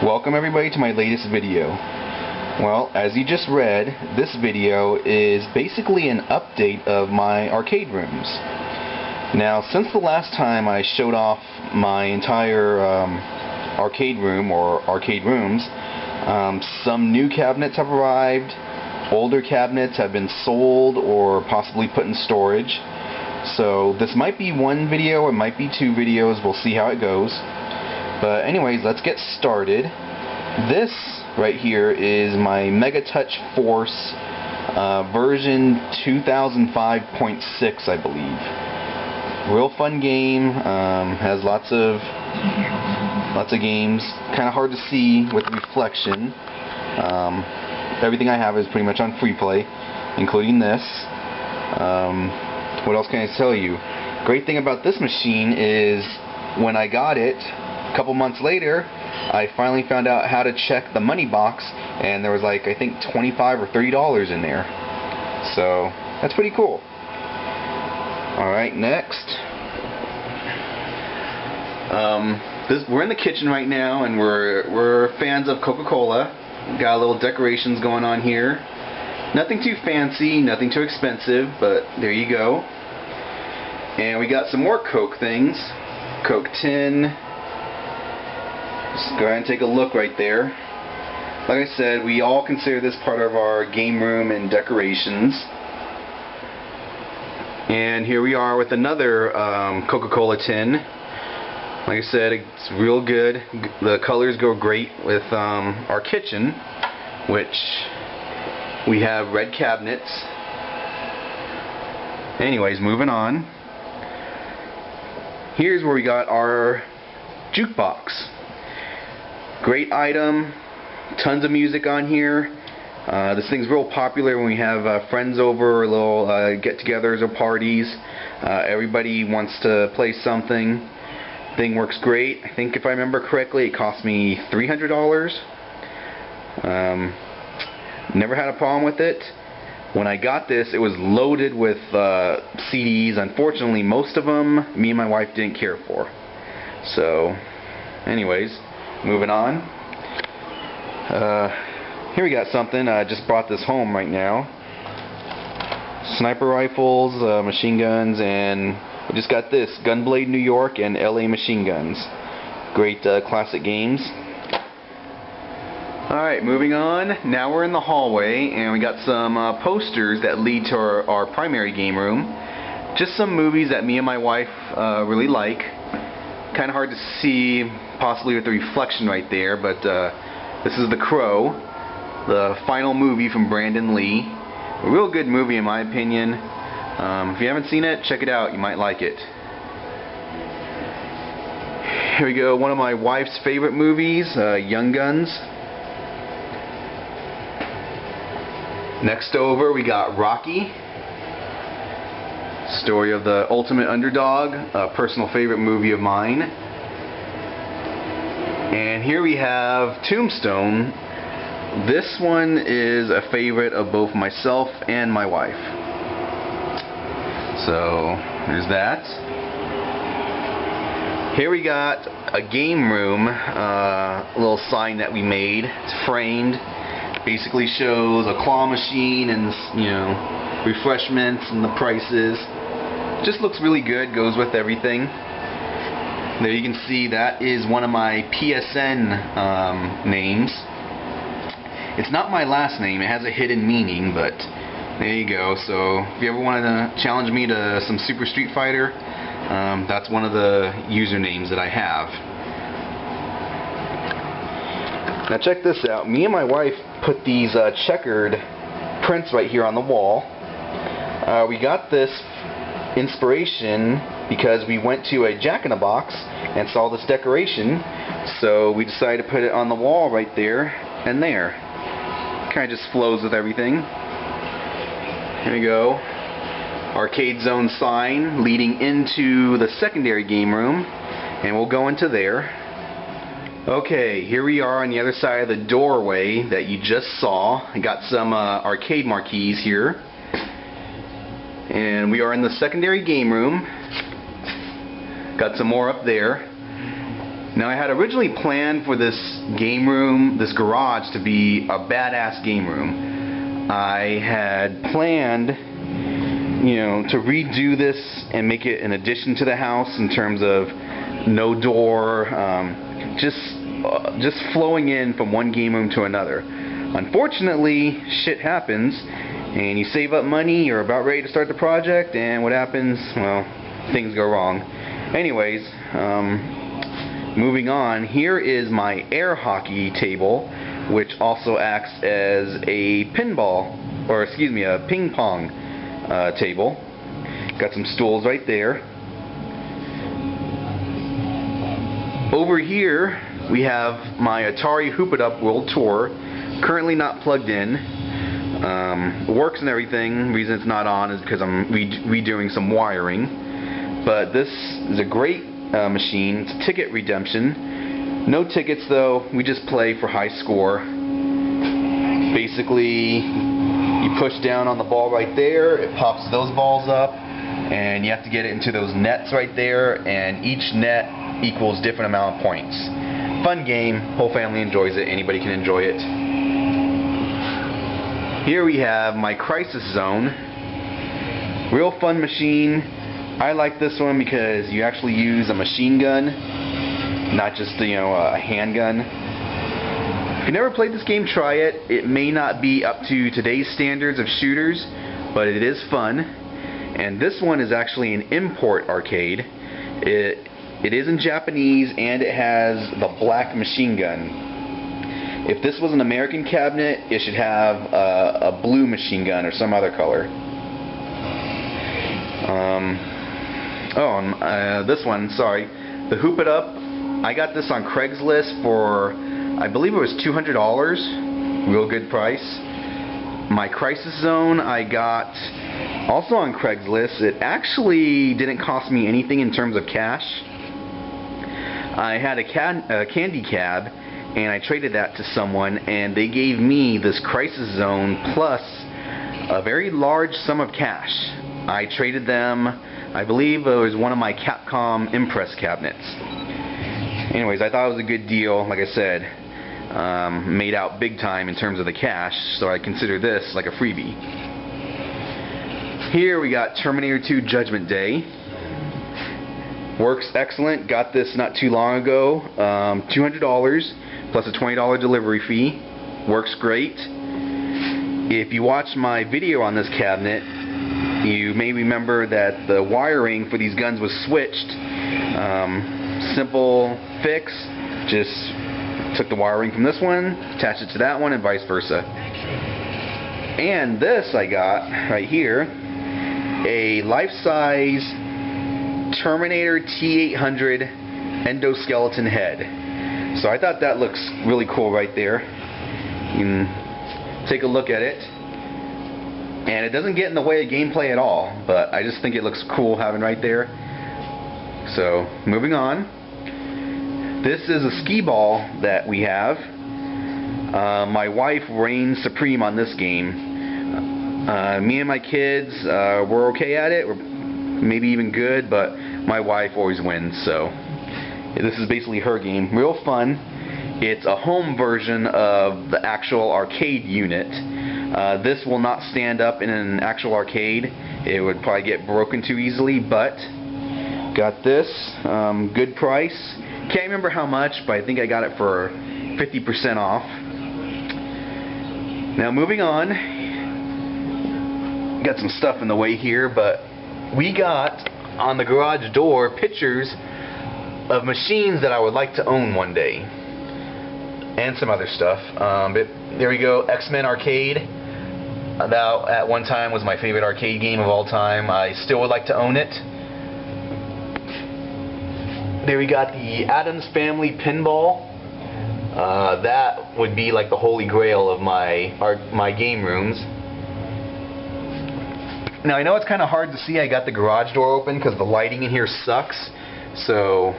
Welcome everybody to my latest video. Well, as you just read, this video is basically an update of my arcade rooms. Now, since the last time I showed off my entire arcade room or arcade rooms, some new cabinets have arrived, older cabinets have been sold or possibly put in storage. So this might be one video, it might be two videos, we'll see how it goes. But anyways, let's get started. This right here is my Mega Touch Force version 2005.6, I believe. Real fun game, has lots of games. Kind of hard to see with reflection. Everything I have is pretty much on free play, including this. What else can I tell you? Great thing about this machine is when I got it, a couple months later, I finally found out how to check the money box, and there was like, I think, $25 or $30 in there. So that's pretty cool. Alright, next. We're in the kitchen right now, and we're fans of Coca-Cola. Got a little decorations going on here. Nothing too fancy, nothing too expensive, but there you go. And we got some more Coke things. Coke tin. Just go ahead and take a look right there. Like I said, we all consider this part of our game room and decorations. And here we are with another Coca-Cola tin. Like I said, it's real good. The colors go great with our kitchen, which we have red cabinets. Anyways, moving on. Here's where we got our jukebox. Great item. Tons of music on here. This thing's real popular when we have friends over, or little get-togethers or parties. Everybody wants to play something. Thing works great. I think if I remember correctly, it cost me $300. Never had a problem with it. When I got this, it was loaded with CDs. Unfortunately, most of them me and my wife didn't care for. So, anyways, moving on. Here we got something. I just brought this home right now. Sniper rifles, machine guns, and we just got this, Gunblade New York and LA Machine Guns. Great classic games. Alright, moving on. Now we're in the hallway, and we got some posters that lead to our primary game room. Just some movies that me and my wife really like. Kind of hard to see, possibly with the reflection right there, but this is The Crow, the final movie from Brandon Lee. A real good movie in my opinion. If you haven't seen it, check it out. You might like it. Here we go. One of my wife's favorite movies, Young Guns. Next over, we got Rocky. Story of the ultimate underdog. A personal favorite movie of mine. And here we have Tombstone. This one is a favorite of both myself and my wife. So, there's that. Here we got a game room, a little sign that we made. It's framed. Basically shows a claw machine and, you know, refreshments and the prices. Just looks really good, goes with everything. There you can see that is one of my PSN names. It's not my last name, it has a hidden meaning, but there you go. So if you ever wanted to challenge me to some Super Street Fighter, that's one of the usernames that I have. Now check this out. Me and my wife put these checkered prints right here on the wall. We got this inspiration because we went to a Jack-in-the-Box and saw this decoration, so we decided to put it on the wall right there and there. Kind of just flows with everything. Here we go. Arcade Zone sign leading into the secondary game room, and we'll go into there. Okay, here we are on the other side of the doorway that you just saw. I got some arcade marquees here. And we are in the secondary game room. Got some more up there. Now I had originally planned for this game room, this garage, to be a badass game room. I had planned, you know, to redo this and make it an addition to the house in terms of no door, just flowing in from one game room to another. Unfortunately, shit happens, and you save up money, you're about ready to start the project, and what happens? Well, things go wrong. Anyways, moving on, here is my air hockey table, which also acts as a pinball, or excuse me, a ping pong table. Got some stools right there. Over here we have my Atari Hoop It Up World Tour, currently not plugged in. Works and everything. The reason it's not on is because I'm redoing some wiring. But this is a great machine. It's a ticket redemption. No tickets though, we just play for high score. Basically, you push down on the ball right there, it pops those balls up, and you have to get it into those nets right there, and each net equals different amount of points. Fun game, whole family enjoys it, anybody can enjoy it. Here we have my Crisis Zone. Real fun machine. I like this one because you actually use a machine gun, not just, you know, a handgun. If you've never played this game, try it. It may not be up to today's standards of shooters, but it is fun. And this one is actually an import arcade. It is in Japanese, and it has the black machine gun. If this was an American cabinet, it should have a blue machine gun or some other color. This one, sorry, the Hoop It Up, I got this on Craigslist for, I believe it was $200, real good price. My Crisis Zone I got also on Craigslist. It actually didn't cost me anything in terms of cash. I had a candy cab, and I traded that to someone, and they gave me this Crisis Zone plus a very large sum of cash. I traded them, I believe it was one of my Capcom Impress cabinets. Anyways, I thought it was a good deal. Like I said, made out big time in terms of the cash, so I consider this like a freebie. Here we got Terminator 2 Judgment Day. Works excellent. Got this not too long ago. $200 plus a $20 delivery fee. Works great. If you watch my video on this cabinet, you may remember that the wiring for these guns was switched. Simple fix. Just took the wiring from this one, attached it to that one, and vice versa. And this I got right here, a life-size Terminator T-800 endoskeleton head. So I thought that looks really cool right there. You can take a look at it. And it doesn't get in the way of gameplay at all, but I just think it looks cool having right there. So, moving on. This is a skee ball that we have. My wife reigns supreme on this game. Me and my kids, we're okay at it. We're maybe even good, but my wife always wins, so this is basically her game. Real fun. It's a home version of the actual arcade unit. This will not stand up in an actual arcade. It would probably get broken too easily, but got this. Good price. Can't remember how much, but I think I got it for 50% off. Now moving on. Got some stuff in the way here, but we got on the garage door pictures of machines that I would like to own one day. And some other stuff. But there we go, X-Men Arcade. That at one time was my favorite arcade game of all time. I still would like to own it. There we got the Addams Family Pinball. That would be like the holy grail of my game rooms. Now I know it's kind of hard to see. I got the garage door open because the lighting in here sucks. So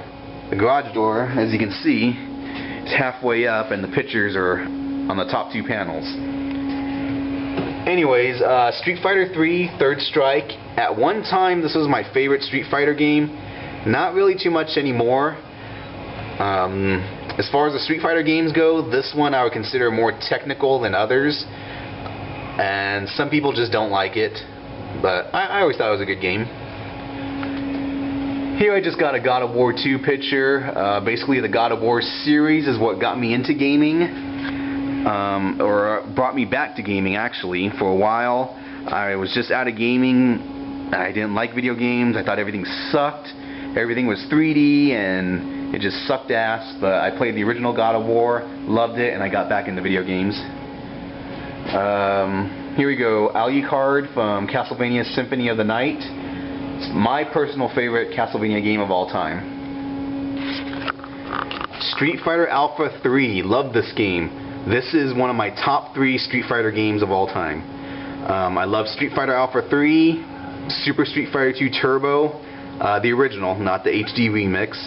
the garage door, as you can see, is halfway up, and the pictures are on the top two panels. Anyways, Street Fighter 3 Third Strike. At one time, this was my favorite Street Fighter game. Not really too much anymore. As far as the Street Fighter games go, this one I would consider more technical than others, and some people just don't like it, but I always thought it was a good game. Here I just got a God of War 2 picture. Basically the God of War series is what got me into gaming, or brought me back to gaming actually. For a while I was just out of gaming. I didn't like video games. I thought everything sucked. Everything was 3D and it just sucked ass, but I played the original God of War, loved it, and I got back into video games. Here we go, Alucard from Castlevania Symphony of the Night. It's my personal favorite Castlevania game of all time. Street Fighter Alpha 3, love this game. This is one of my top 3 Street Fighter games of all time. I love Street Fighter Alpha 3, Super Street Fighter 2 Turbo, the original, not the HD remix,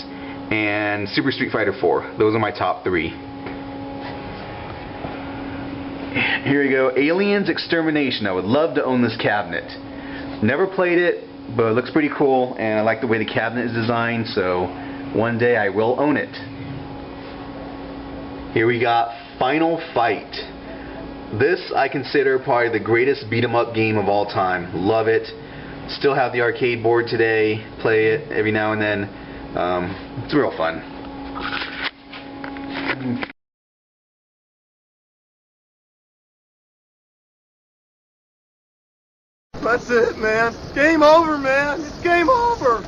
and Super Street Fighter 4. Those are my top 3. Here we go, Aliens Extermination. I would love to own this cabinet. Never played it, but it looks pretty cool, and I like the way the cabinet is designed, so one day I will own it. Here we got Final Fight. This I consider probably the greatest beat-em-up game of all time. Love it. Still have the arcade board today. Play it every now and then. It's real fun. That's it, man. Game over, man. It's game over.